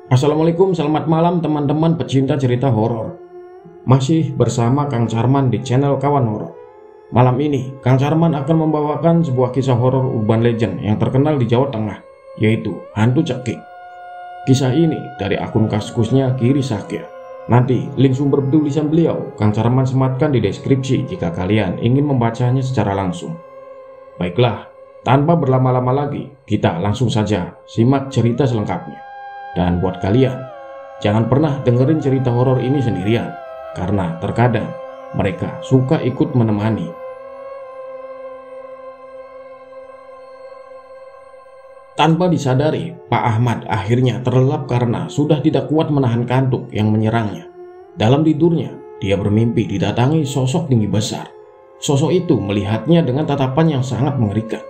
Assalamualaikum, selamat malam teman-teman pecinta cerita horor. Masih bersama Kang Carman di channel Kawan Horor. Malam ini, Kang Carman akan membawakan sebuah kisah horor urban legend yang terkenal di Jawa Tengah, yaitu hantu cekik. Kisah ini dari akun Kaskusnya Kiri Sakya. Nanti link sumber tulisan beliau Kang Carman sematkan di deskripsi jika kalian ingin membacanya secara langsung. Baiklah, tanpa berlama-lama lagi, kita langsung saja simak cerita selengkapnya. Dan buat kalian, jangan pernah dengerin cerita horor ini sendirian, karena terkadang mereka suka ikut menemani. Tanpa disadari, Pak Ahmad akhirnya terlelap karena sudah tidak kuat menahan kantuk yang menyerangnya. Dalam tidurnya, dia bermimpi didatangi sosok tinggi besar. Sosok itu melihatnya dengan tatapan yang sangat mengerikan.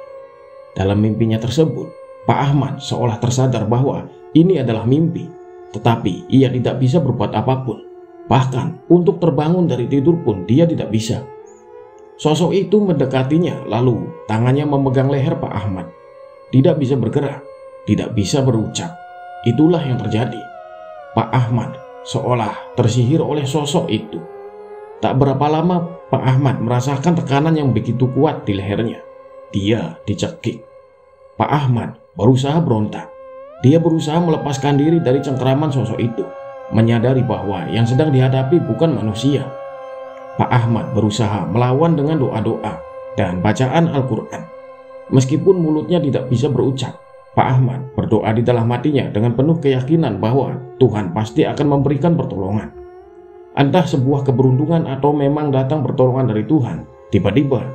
Dalam mimpinya tersebut, Pak Ahmad seolah tersadar bahwa ini adalah mimpi, tetapi ia tidak bisa berbuat apapun. Bahkan untuk terbangun dari tidur pun dia tidak bisa. Sosok itu mendekatinya, lalu tangannya memegang leher Pak Ahmad. Tidak bisa bergerak, tidak bisa berucap. Itulah yang terjadi. Pak Ahmad seolah tersihir oleh sosok itu. Tak berapa lama Pak Ahmad merasakan tekanan yang begitu kuat di lehernya. Dia dicekik. Pak Ahmad berusaha berontak. Dia berusaha melepaskan diri dari cengkeraman sosok itu, menyadari bahwa yang sedang dihadapi bukan manusia. Pak Ahmad berusaha melawan dengan doa-doa dan bacaan Al-Quran. Meskipun mulutnya tidak bisa berucap, Pak Ahmad berdoa di dalam hatinya dengan penuh keyakinan bahwa Tuhan pasti akan memberikan pertolongan. Entah sebuah keberuntungan atau memang datang pertolongan dari Tuhan, tiba-tiba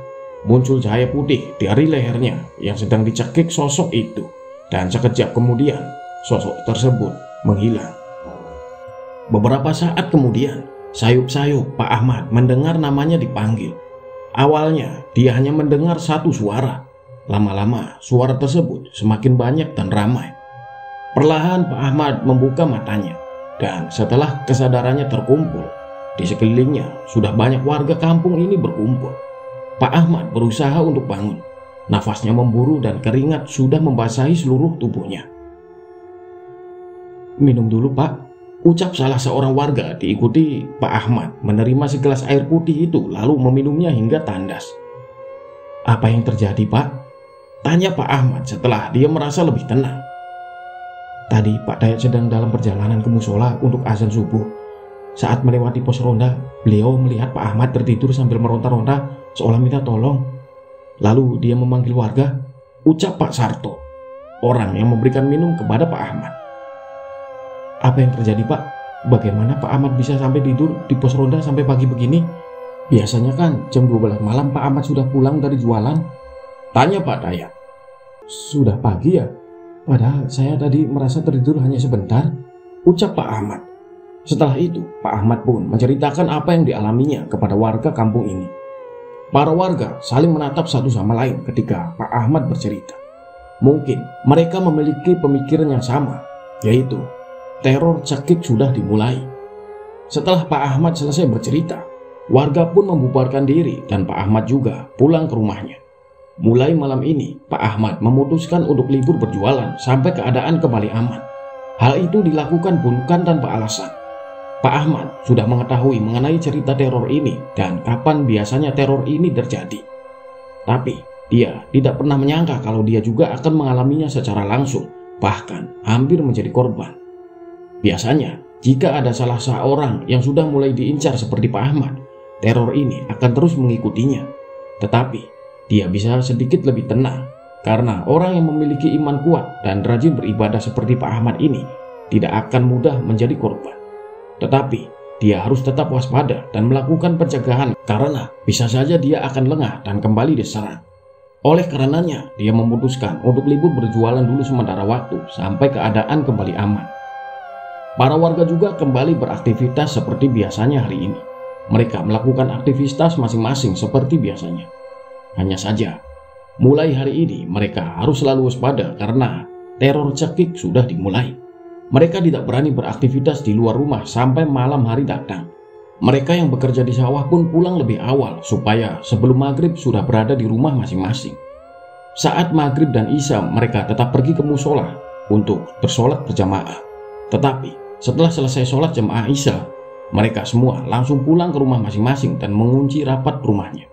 muncul cahaya putih dari lehernya yang sedang dicekik sosok itu. Dan sekejap kemudian, sosok tersebut menghilang. Beberapa saat kemudian, sayup-sayup Pak Ahmad mendengar namanya dipanggil. Awalnya, dia hanya mendengar satu suara. Lama-lama, suara tersebut semakin banyak dan ramai. Perlahan Pak Ahmad membuka matanya. Dan setelah kesadarannya terkumpul, di sekelilingnya sudah banyak warga kampung ini berkumpul. Pak Ahmad berusaha untuk bangun. Nafasnya memburu dan keringat sudah membasahi seluruh tubuhnya. "Minum dulu, Pak," ucap salah seorang warga, diikuti Pak Ahmad menerima segelas air putih itu lalu meminumnya hingga tandas. "Apa yang terjadi, Pak?" tanya Pak Ahmad setelah dia merasa lebih tenang. "Tadi Pak Dayat sedang dalam perjalanan ke musola untuk azan subuh. Saat melewati pos ronda, beliau melihat Pak Ahmad tertidur sambil meronta-ronta seolah minta tolong. Lalu dia memanggil warga," ucap Pak Sarto, orang yang memberikan minum kepada Pak Ahmad. "Apa yang terjadi, Pak? Bagaimana Pak Ahmad bisa sampai tidur di pos ronda sampai pagi begini? Biasanya kan jam 12 malam Pak Ahmad sudah pulang dari jualan," tanya Pak Dayat. "Sudah pagi ya? Padahal saya tadi merasa tertidur hanya sebentar," ucap Pak Ahmad. Setelah itu, Pak Ahmad pun menceritakan apa yang dialaminya kepada warga kampung ini. Para warga saling menatap satu sama lain ketika Pak Ahmad bercerita. Mungkin mereka memiliki pemikiran yang sama, yaitu teror cekik sudah dimulai. Setelah Pak Ahmad selesai bercerita, warga pun membubarkan diri dan Pak Ahmad juga pulang ke rumahnya. Mulai malam ini, Pak Ahmad memutuskan untuk libur berjualan sampai keadaan kembali aman. Hal itu dilakukan bukan tanpa alasan. Pak Ahmad sudah mengetahui mengenai cerita teror ini dan kapan biasanya teror ini terjadi. Tapi dia tidak pernah menyangka kalau dia juga akan mengalaminya secara langsung, bahkan hampir menjadi korban. Biasanya, jika ada salah seorang yang sudah mulai diincar seperti Pak Ahmad, teror ini akan terus mengikutinya. Tetapi, dia bisa sedikit lebih tenang, karena orang yang memiliki iman kuat dan rajin beribadah seperti Pak Ahmad ini tidak akan mudah menjadi korban. Tetapi dia harus tetap waspada dan melakukan pencegahan karena bisa saja dia akan lengah dan kembali diserang. Oleh karenanya, dia memutuskan untuk libur berjualan dulu sementara waktu sampai keadaan kembali aman. Para warga juga kembali beraktivitas seperti biasanya hari ini. Mereka melakukan aktivitas masing-masing seperti biasanya. Hanya saja, mulai hari ini mereka harus selalu waspada karena teror cekik sudah dimulai. Mereka tidak berani beraktivitas di luar rumah sampai malam hari datang. Mereka yang bekerja di sawah pun pulang lebih awal supaya sebelum maghrib sudah berada di rumah masing-masing. Saat maghrib dan isya mereka tetap pergi ke musola untuk bersolat berjamaah. Tetapi setelah selesai sholat jemaah Isya, mereka semua langsung pulang ke rumah masing-masing dan mengunci rapat rumahnya.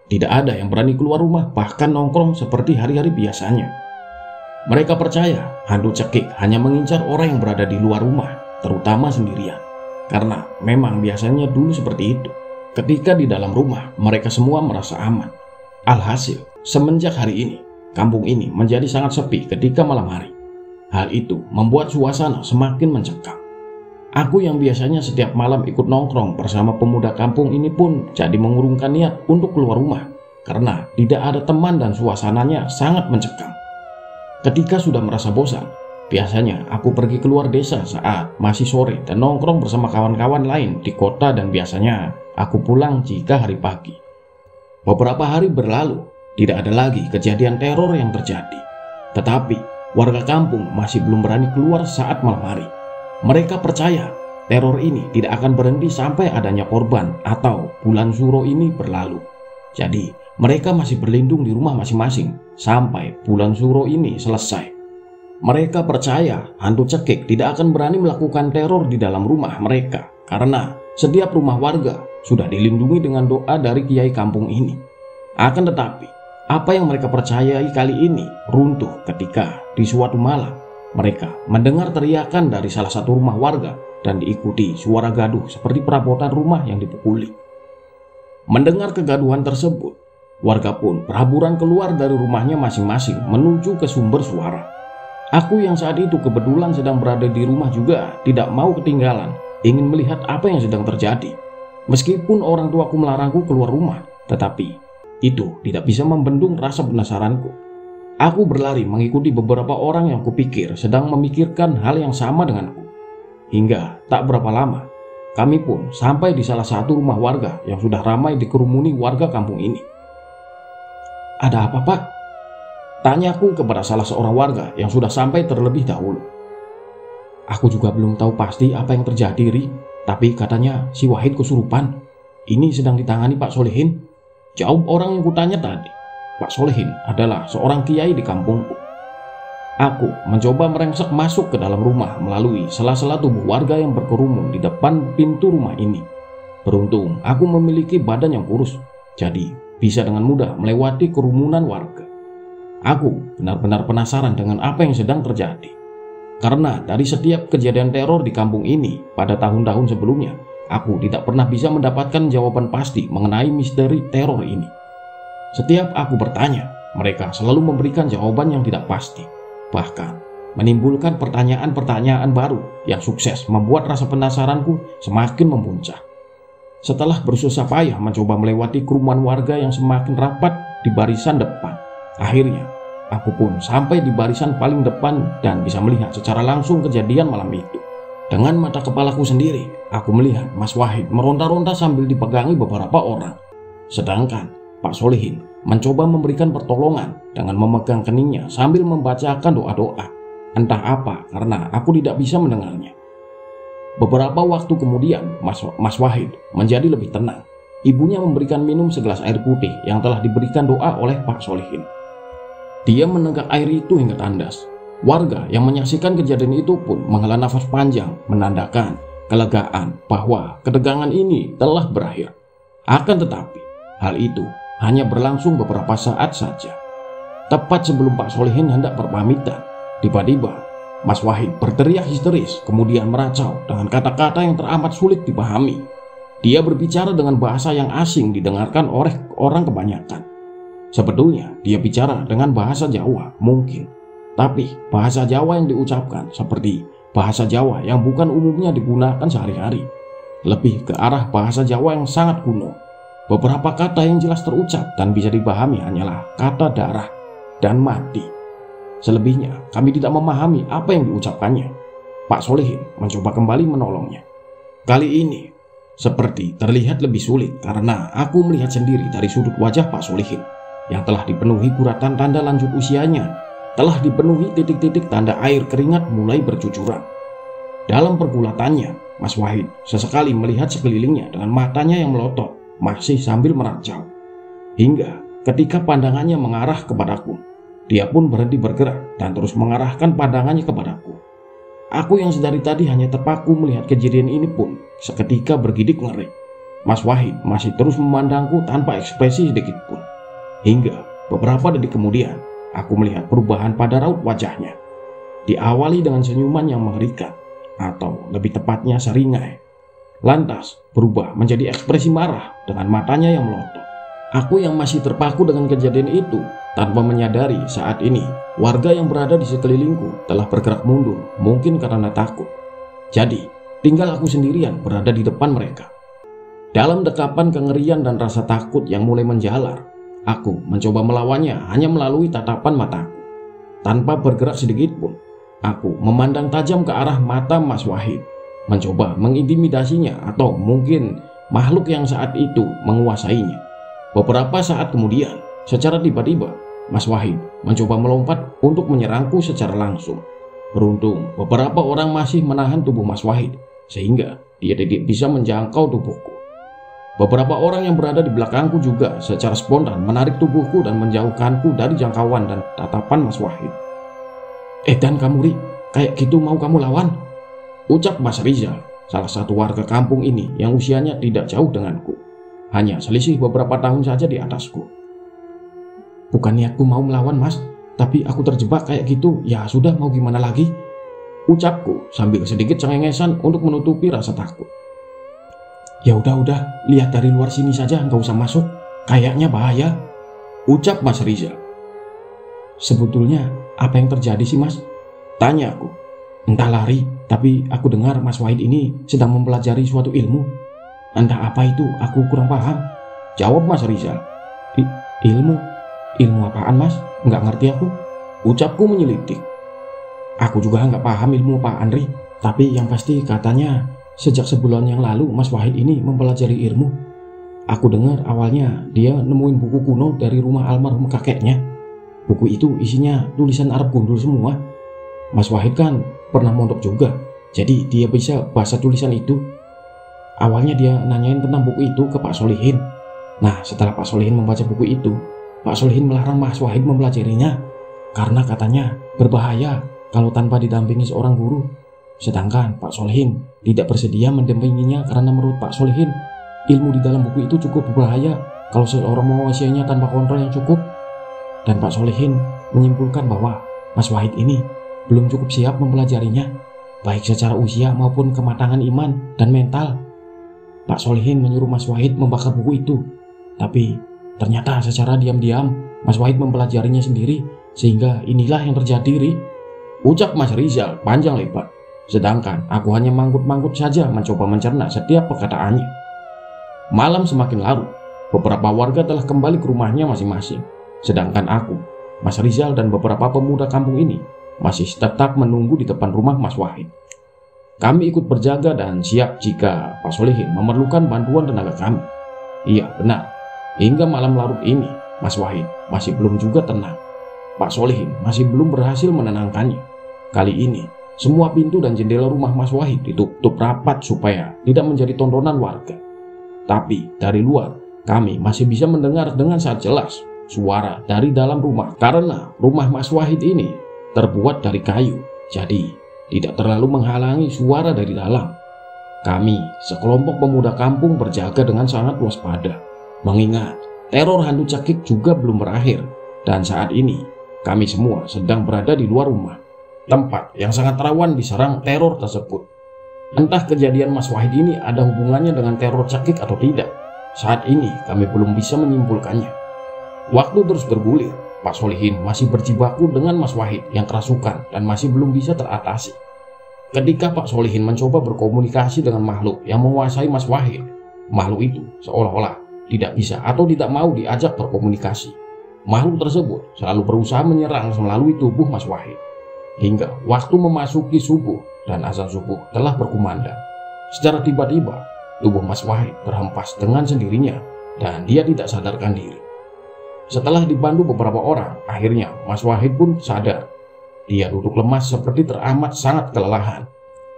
Tidak ada yang berani keluar rumah, bahkan nongkrong seperti hari-hari biasanya. Mereka percaya hantu cekik hanya mengincar orang yang berada di luar rumah, terutama sendirian. Karena memang biasanya dulu seperti itu. Ketika di dalam rumah, mereka semua merasa aman. Alhasil, semenjak hari ini, kampung ini menjadi sangat sepi ketika malam hari. Hal itu membuat suasana semakin mencekam. Aku yang biasanya setiap malam ikut nongkrong bersama pemuda kampung ini pun jadi mengurungkan niat untuk keluar rumah karena tidak ada teman dan suasananya sangat mencekam. Ketika sudah merasa bosan, biasanya aku pergi keluar desa saat masih sore dan nongkrong bersama kawan-kawan lain di kota, dan biasanya aku pulang jika hari pagi. Beberapa hari berlalu, tidak ada lagi kejadian teror yang terjadi. Tetapi warga kampung masih belum berani keluar saat malam hari. Mereka percaya teror ini tidak akan berhenti sampai adanya korban atau bulan Suro ini berlalu. Jadi mereka masih berlindung di rumah masing-masing sampai bulan Suro ini selesai. Mereka percaya hantu cekik tidak akan berani melakukan teror di dalam rumah mereka karena setiap rumah warga sudah dilindungi dengan doa dari kiai kampung ini. Akan tetapi, apa yang mereka percayai kali ini runtuh ketika di suatu malam mereka mendengar teriakan dari salah satu rumah warga dan diikuti suara gaduh seperti perabotan rumah yang dipukuli. Mendengar kegaduhan tersebut, warga pun berhamburan keluar dari rumahnya masing-masing menuju ke sumber suara. Aku yang saat itu kebetulan sedang berada di rumah juga tidak mau ketinggalan, ingin melihat apa yang sedang terjadi. Meskipun orang tuaku melarangku keluar rumah, tetapi itu tidak bisa membendung rasa penasaranku. Aku berlari mengikuti beberapa orang yang kupikir sedang memikirkan hal yang sama denganku. Hingga tak berapa lama, kami pun sampai di salah satu rumah warga yang sudah ramai dikerumuni warga kampung ini. "Ada apa, Pak?" tanyaku kepada salah seorang warga yang sudah sampai terlebih dahulu. "Aku juga belum tahu pasti apa yang terjadi, Ri. Tapi katanya si Wahid kesurupan. Ini sedang ditangani Pak Solehin," jawab orang yang kutanya tadi. Pak Solehin adalah seorang kiai di kampungku. Aku mencoba merengsek masuk ke dalam rumah melalui sela-sela tubuh warga yang berkerumun di depan pintu rumah ini. Beruntung aku memiliki badan yang kurus, jadi bisa dengan mudah melewati kerumunan warga. Aku benar-benar penasaran dengan apa yang sedang terjadi. Karena dari setiap kejadian teror di kampung ini pada tahun-tahun sebelumnya, aku tidak pernah bisa mendapatkan jawaban pasti mengenai misteri teror ini. Setiap aku bertanya, mereka selalu memberikan jawaban yang tidak pasti, bahkan menimbulkan pertanyaan-pertanyaan baru yang sukses membuat rasa penasaranku semakin memuncak. Setelah bersusah payah mencoba melewati kerumunan warga yang semakin rapat di barisan depan, akhirnya aku pun sampai di barisan paling depan dan bisa melihat secara langsung kejadian malam itu. Dengan mata kepalaku sendiri, aku melihat Mas Wahid meronta-ronta sambil dipegangi beberapa orang. Sedangkan Pak Solehin mencoba memberikan pertolongan dengan memegang keningnya sambil membacakan doa-doa. Entah apa karena aku tidak bisa mendengarnya. Beberapa waktu kemudian Mas Wahid menjadi lebih tenang. Ibunya memberikan minum segelas air putih yang telah diberikan doa oleh Pak Solehin. Dia menenggak air itu hingga tandas. Warga yang menyaksikan kejadian itu pun menghela nafas panjang menandakan kelegaan bahwa ketegangan ini telah berakhir. Akan tetapi hal itu hanya berlangsung beberapa saat saja. Tepat sebelum Pak Solehin hendak berpamitan, tiba-tiba Mas Wahid berteriak histeris, kemudian meracau dengan kata-kata yang teramat sulit dipahami. Dia berbicara dengan bahasa yang asing didengarkan oleh orang kebanyakan. Sebetulnya dia bicara dengan bahasa Jawa mungkin, tapi bahasa Jawa yang diucapkan seperti bahasa Jawa yang bukan umumnya digunakan sehari-hari, lebih ke arah bahasa Jawa yang sangat kuno. Beberapa kata yang jelas terucap dan bisa dipahami hanyalah kata darah dan mati. Selebihnya kami tidak memahami apa yang diucapkannya. Pak Solehin mencoba kembali menolongnya. Kali ini seperti terlihat lebih sulit karena aku melihat sendiri dari sudut wajah Pak Solehin yang telah dipenuhi guratan tanda lanjut usianya, telah dipenuhi titik-titik tanda air keringat mulai bercucuran. Dalam pergulatannya, Mas Wahid sesekali melihat sekelilingnya dengan matanya yang melotot, masih sambil meracau. Hingga ketika pandangannya mengarah kepadaku, dia pun berhenti bergerak dan terus mengarahkan pandangannya kepadaku. Aku yang sedari tadi hanya terpaku melihat kejadian ini pun seketika bergidik ngeri. Mas Wahid masih terus memandangku tanpa ekspresi sedikit pun. Hingga beberapa detik kemudian, aku melihat perubahan pada raut wajahnya. Diawali dengan senyuman yang mengerikan, atau lebih tepatnya seringai. Lantas berubah menjadi ekspresi marah dengan matanya yang melotot. Aku yang masih terpaku dengan kejadian itu, tanpa menyadari saat ini warga yang berada di sekelilingku telah bergerak mundur, mungkin karena takut. Jadi, tinggal aku sendirian berada di depan mereka. Dalam dekapan kengerian dan rasa takut yang mulai menjalar, aku mencoba melawannya hanya melalui tatapan mataku. Tanpa bergerak sedikit pun, aku memandang tajam ke arah mata Mas Wahid, mencoba mengintimidasinya atau mungkin makhluk yang saat itu menguasainya. Beberapa saat kemudian, secara tiba-tiba, Mas Wahid mencoba melompat untuk menyerangku secara langsung. Beruntung, beberapa orang masih menahan tubuh Mas Wahid, sehingga dia tidak bisa menjangkau tubuhku. Beberapa orang yang berada di belakangku juga secara spontan menarik tubuhku dan menjauhkanku dari jangkauan dan tatapan Mas Wahid. Dan kamu Ri, kayak gitu mau kamu lawan? Ucap Mas Rizal, salah satu warga kampung ini yang usianya tidak jauh denganku. Hanya selisih beberapa tahun saja di atasku. Bukan niatku mau melawan Mas, tapi aku terjebak kayak gitu, ya sudah mau gimana lagi? Ucapku sambil sedikit cengengesan untuk menutupi rasa takut. Ya udah, lihat dari luar sini saja, nggak usah masuk. Kayaknya bahaya. Ucap Mas Rizal. Sebetulnya apa yang terjadi sih Mas? Tanya aku. Entah lari, tapi aku dengar Mas Wahid ini sedang mempelajari suatu ilmu. Entah apa itu, aku kurang paham. Jawab Mas Rizal. Ilmu? Ilmu apaan Mas? Nggak ngerti aku. Ucapku menyelidik. Aku juga nggak paham ilmu apaan Ri. Tapi yang pasti katanya sejak sebulan yang lalu Mas Wahid ini mempelajari ilmu. Aku dengar awalnya dia nemuin buku kuno dari rumah almarhum kakeknya. Buku itu isinya tulisan Arab gundul semua. Mas Wahid kan pernah mondok juga, jadi dia bisa bahasa tulisan itu. Awalnya dia nanyain tentang buku itu ke Pak Solihin. Nah, setelah Pak Solihin membaca buku itu, Pak Solihin melarang Mas Wahid mempelajarinya karena katanya berbahaya kalau tanpa didampingi seorang guru. Sedangkan Pak Solihin tidak bersedia mendampinginya karena menurut Pak Solihin, ilmu di dalam buku itu cukup berbahaya kalau seorang menguasainya tanpa kontrol yang cukup. Dan Pak Solihin menyimpulkan bahwa Mas Wahid ini belum cukup siap mempelajarinya, baik secara usia maupun kematangan iman dan mental. Pak Solihin menyuruh Mas Wahid membakar buku itu, tapi ternyata secara diam-diam Mas Wahid mempelajarinya sendiri, sehingga inilah yang terjadi Ri. Ucap Mas Rizal panjang lebar. Sedangkan aku hanya manggut-manggut saja mencoba mencerna setiap perkataannya. Malam semakin larut, beberapa warga telah kembali ke rumahnya masing-masing. Sedangkan aku, Mas Rizal dan beberapa pemuda kampung ini masih tetap menunggu di depan rumah Mas Wahid. Kami ikut berjaga dan siap jika Pak Solihin memerlukan bantuan tenaga kami. Iya benar, hingga malam larut ini Mas Wahid masih belum juga tenang. Pak Solihin masih belum berhasil menenangkannya. Kali ini semua pintu dan jendela rumah Mas Wahid ditutup rapat supaya tidak menjadi tontonan warga. Tapi dari luar, kami masih bisa mendengar dengan sangat jelas suara dari dalam rumah karena rumah Mas Wahid ini terbuat dari kayu, jadi tidak terlalu menghalangi suara dari dalam. Kami, sekelompok pemuda kampung berjaga dengan sangat waspada, mengingat teror hantu cekik juga belum berakhir, dan saat ini kami semua sedang berada di luar rumah, tempat yang sangat rawan diserang teror tersebut. Entah kejadian Mas Wahid ini ada hubungannya dengan teror cekik atau tidak, saat ini kami belum bisa menyimpulkannya. Waktu terus bergulir, Pak Solihin masih berjibaku dengan Mas Wahid yang kerasukan dan masih belum bisa teratasi. Ketika Pak Solihin mencoba berkomunikasi dengan makhluk yang menguasai Mas Wahid, makhluk itu seolah-olah tidak bisa atau tidak mau diajak berkomunikasi. Makhluk tersebut selalu berusaha menyerang melalui tubuh Mas Wahid. Hingga waktu memasuki subuh dan azan subuh telah berkumandang, secara tiba-tiba tubuh Mas Wahid berhempas dengan sendirinya dan dia tidak sadarkan diri. Setelah dibantu beberapa orang, akhirnya Mas Wahid pun sadar. Dia duduk lemas seperti teramat sangat kelelahan.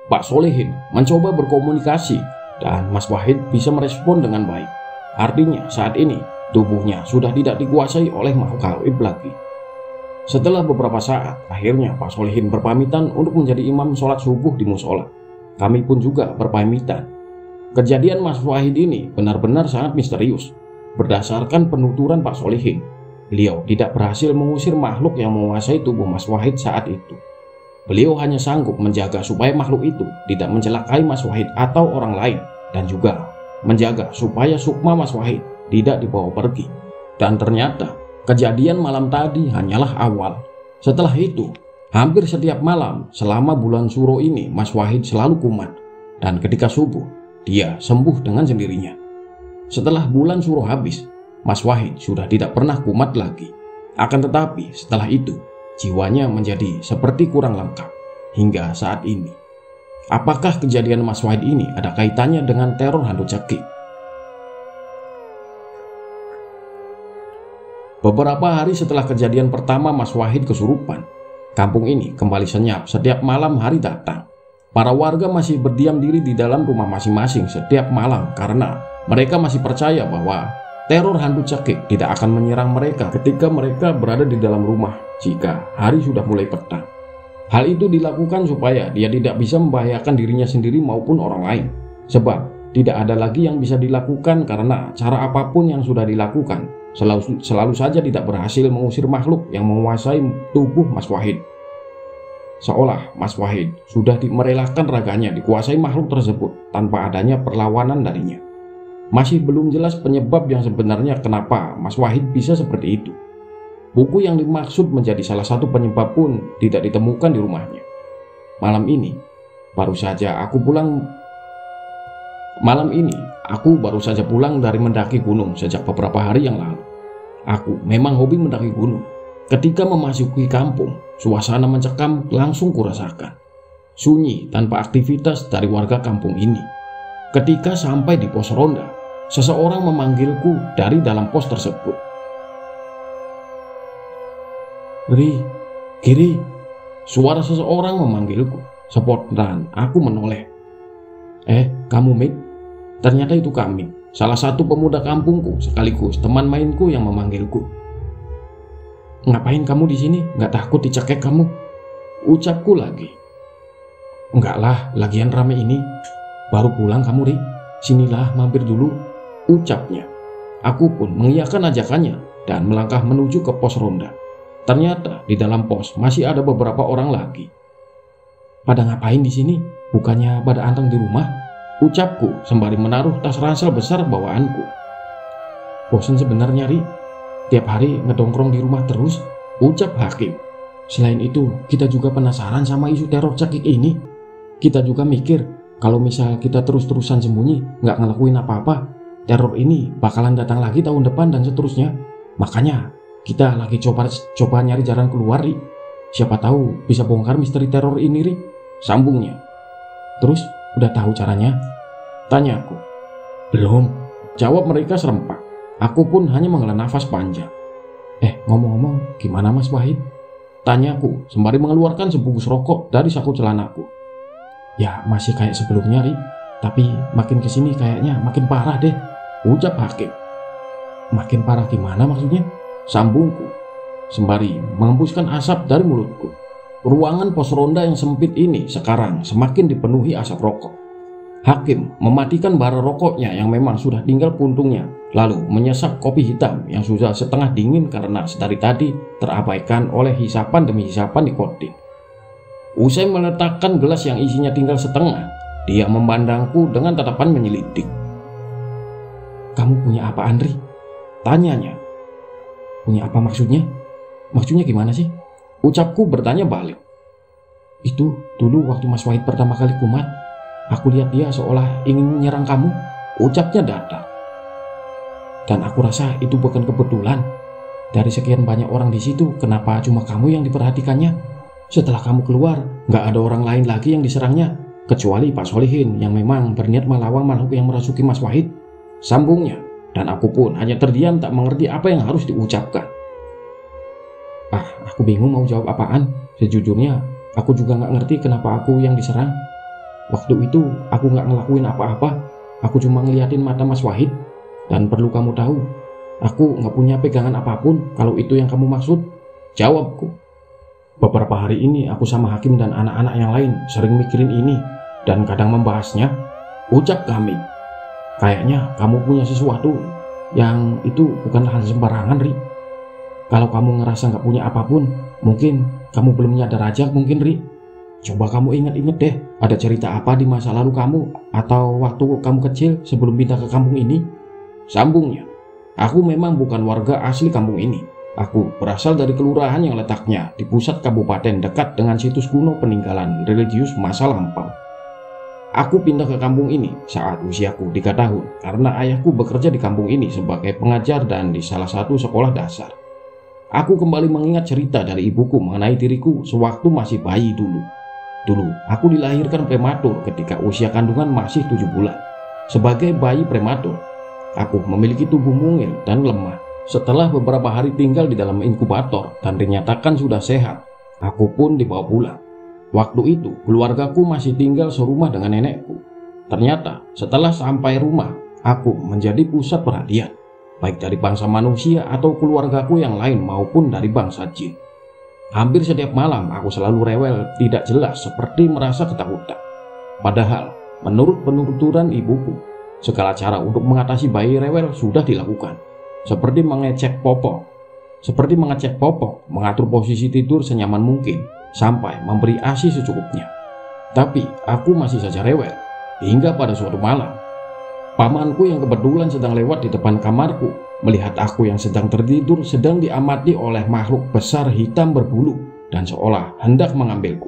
Pak Solihin mencoba berkomunikasi dan Mas Wahid bisa merespon dengan baik. Artinya saat ini tubuhnya sudah tidak dikuasai oleh makhluk gaib lagi. Setelah beberapa saat, akhirnya Pak Solihin berpamitan untuk menjadi imam sholat subuh di musola. Kami pun juga berpamitan. Kejadian Mas Wahid ini benar-benar sangat misterius. Berdasarkan penuturan Pak Solihin, beliau tidak berhasil mengusir makhluk yang menguasai tubuh Mas Wahid saat itu. Beliau hanya sanggup menjaga supaya makhluk itu tidak mencelakai Mas Wahid atau orang lain, dan juga menjaga supaya sukma Mas Wahid tidak dibawa pergi. Dan ternyata kejadian malam tadi hanyalah awal. Setelah itu, hampir setiap malam selama bulan Suro ini Mas Wahid selalu kumat, dan ketika subuh dia sembuh dengan sendirinya. Setelah bulan Suro habis, Mas Wahid sudah tidak pernah kumat lagi. Akan tetapi setelah itu jiwanya menjadi seperti kurang lengkap hingga saat ini. Apakah kejadian Mas Wahid ini ada kaitannya dengan teror hantu cekik? Beberapa hari setelah kejadian pertama Mas Wahid kesurupan, kampung ini kembali senyap setiap malam hari datang. Para warga masih berdiam diri di dalam rumah masing-masing setiap malam karena mereka masih percaya bahwa teror hantu cekik tidak akan menyerang mereka ketika mereka berada di dalam rumah jika hari sudah mulai petang. Hal itu dilakukan supaya dia tidak bisa membahayakan dirinya sendiri maupun orang lain, sebab tidak ada lagi yang bisa dilakukan karena cara apapun yang sudah dilakukan selalu saja tidak berhasil mengusir makhluk yang menguasai tubuh Mas Wahid. Seolah Mas Wahid sudah merelakan raganya dikuasai makhluk tersebut tanpa adanya perlawanan darinya. Masih belum jelas penyebab yang sebenarnya kenapa Mas Wahid bisa seperti itu. Buku yang dimaksud menjadi salah satu penyebab pun tidak ditemukan di rumahnya. Malam ini baru saja aku pulang dari mendaki gunung sejak beberapa hari yang lalu. Aku memang hobi mendaki gunung. Ketika memasuki kampung, suasana mencekam langsung kurasakan. Sunyi tanpa aktivitas dari warga kampung ini. Ketika sampai di pos ronda, seseorang memanggilku dari dalam pos tersebut. Kiri, suara seseorang memanggilku. Spontan aku menoleh. Kamu Mit? Ternyata itu kami, salah satu pemuda kampungku sekaligus teman mainku yang memanggilku. Ngapain kamu di sini? Nggak takut dicekek kamu? Ucapku lagi. Enggak lah, lagian rame ini. Baru pulang kamu, Ri. Sinilah, mampir dulu. Ucapnya. Aku pun mengiyakan ajakannya dan melangkah menuju ke pos ronda. Ternyata di dalam pos masih ada beberapa orang lagi. Pada ngapain di sini? Bukannya pada anteng di rumah? Ucapku sembari menaruh tas ransel besar bawaanku. Bosan sebenarnya, Ri. Tiap hari ngedongkrong di rumah terus, ucap Hakim. Selain itu, kita juga penasaran sama isu teror cekik ini. Kita juga mikir, kalau misal kita terus-terusan sembunyi, nggak ngelakuin apa-apa, teror ini bakalan datang lagi tahun depan dan seterusnya. Makanya, kita lagi coba nyari jalan keluar, Ri. Siapa tahu bisa bongkar misteri teror ini, Ri. Sambungnya. Terus, udah tahu caranya? Tanyaku. Belum, jawab mereka serempak. Aku pun hanya menghela nafas panjang. Ngomong-ngomong, gimana Mas Wahid? Tanyaku sembari mengeluarkan sebungkus rokok dari saku celanaku. Ya masih kayak sebelumnya, Ri. Tapi makin kesini kayaknya makin parah deh, ucap Hakim. Makin parah gimana maksudnya? Sambungku sembari mengembuskan asap dari mulutku. Ruangan pos ronda yang sempit ini sekarang semakin dipenuhi asap rokok. Hakim mematikan bara rokoknya yang memang sudah tinggal puntungnya, lalu menyesap kopi hitam yang sudah setengah dingin karena sedari tadi terabaikan oleh hisapan demi hisapan nikotin. Usai meletakkan gelas yang isinya tinggal setengah, dia memandangku dengan tatapan menyelidik. Kamu punya apa, Andri? Tanyanya. Punya apa maksudnya? Maksudnya gimana sih? Ucapku bertanya balik. Itu dulu waktu Mas Wahid pertama kali kumat, aku lihat dia seolah ingin menyerang kamu, ucapnya datar. Dan aku rasa itu bukan kebetulan. Dari sekian banyak orang di situ, kenapa cuma kamu yang diperhatikannya? Setelah kamu keluar, nggak ada orang lain lagi yang diserangnya, kecuali Pak Solihin yang memang berniat melawan makhluk yang merasuki Mas Wahid. Sambungnya, dan aku pun hanya terdiam tak mengerti apa yang harus diucapkan. Aku bingung mau jawab apaan. Sejujurnya, aku juga nggak ngerti kenapa aku yang diserang. Waktu itu aku nggak ngelakuin apa-apa, aku cuma ngeliatin mata Mas Wahid. Dan perlu kamu tahu, aku nggak punya pegangan apapun kalau itu yang kamu maksud. Jawabku. Beberapa hari ini aku sama Hakim dan anak-anak yang lain sering mikirin ini dan kadang membahasnya. Ucap kami. Kayaknya kamu punya sesuatu yang itu bukan hal sembarangan, Ri. Kalau kamu ngerasa nggak punya apapun, mungkin kamu belum nyadar aja mungkin, Ri. Coba kamu ingat-ingat deh, ada cerita apa di masa lalu kamu atau waktu kamu kecil sebelum pindah ke kampung ini? Sambungnya. Aku memang bukan warga asli kampung ini. Aku berasal dari kelurahan yang letaknya di pusat kabupaten dekat dengan situs kuno peninggalan religius masa lampau. Aku pindah ke kampung ini saat usiaku 3 tahun karena ayahku bekerja di kampung ini sebagai pengajar dan di salah satu sekolah dasar. Aku kembali mengingat cerita dari ibuku mengenai diriku sewaktu masih bayi dulu. Dulu aku dilahirkan prematur ketika usia kandungan masih 7 bulan. Sebagai bayi prematur, aku memiliki tubuh mungil dan lemah. Setelah beberapa hari tinggal di dalam inkubator dan dinyatakan sudah sehat, aku pun dibawa pulang. Waktu itu, keluargaku masih tinggal serumah dengan nenekku. Ternyata, setelah sampai rumah, aku menjadi pusat perhatian, baik dari bangsa manusia atau keluargaku yang lain maupun dari bangsa jin. Hampir setiap malam, aku selalu rewel, tidak jelas, seperti merasa ketakutan. Padahal, menurut penuturan ibuku, segala cara untuk mengatasi bayi rewel sudah dilakukan. Seperti mengecek popok, mengatur posisi tidur senyaman mungkin, sampai memberi ASI secukupnya. Tapi aku masih saja rewel, hingga pada suatu malam, pamanku yang kebetulan sedang lewat di depan kamarku, melihat aku yang sedang tertidur sedang diamati oleh makhluk besar hitam berbulu dan seolah hendak mengambilku.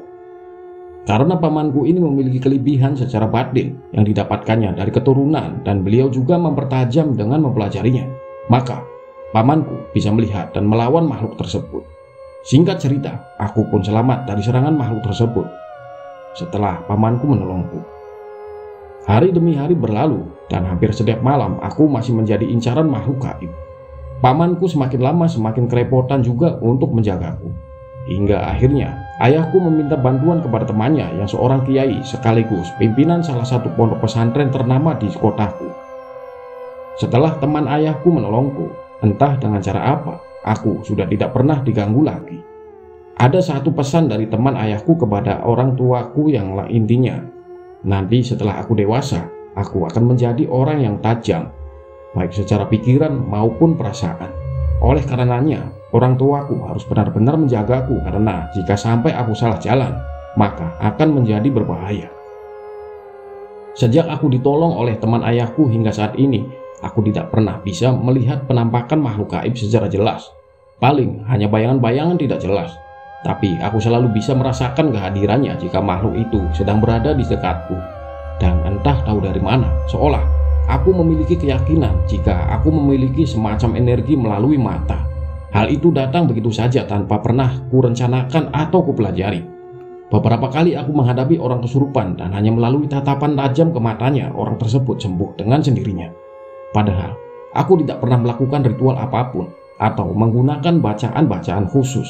Karena pamanku ini memiliki kelebihan secara batin yang didapatkannya dari keturunan dan beliau juga mempertajam dengan mempelajarinya, maka pamanku bisa melihat dan melawan makhluk tersebut. Singkat cerita, aku pun selamat dari serangan makhluk tersebut setelah pamanku menolongku. Hari demi hari berlalu dan hampir setiap malam aku masih menjadi incaran makhluk gaib. Pamanku semakin lama semakin kerepotan juga untuk menjagaku. Hingga akhirnya ayahku meminta bantuan kepada temannya yang seorang kiai sekaligus pimpinan salah satu pondok pesantren ternama di kotaku. Setelah teman ayahku menolongku, entah dengan cara apa, aku sudah tidak pernah diganggu lagi. Ada satu pesan dari teman ayahku kepada orang tuaku yang intinya, nanti setelah aku dewasa, aku akan menjadi orang yang tajam, baik secara pikiran maupun perasaan. Oleh karenanya, orang tuaku harus benar-benar menjagaku karena jika sampai aku salah jalan, maka akan menjadi berbahaya. Sejak aku ditolong oleh teman ayahku hingga saat ini, aku tidak pernah bisa melihat penampakan makhluk gaib secara jelas. Paling hanya bayangan-bayangan tidak jelas. Tapi aku selalu bisa merasakan kehadirannya jika makhluk itu sedang berada di dekatku. Dan entah tahu dari mana, seolah aku memiliki keyakinan jika aku memiliki semacam energi melalui mata. Hal itu datang begitu saja tanpa pernah kurencanakan atau kupelajari. Beberapa kali aku menghadapi orang kesurupan dan hanya melalui tatapan tajam ke matanya orang tersebut sembuh dengan sendirinya. Padahal, aku tidak pernah melakukan ritual apapun atau menggunakan bacaan-bacaan khusus.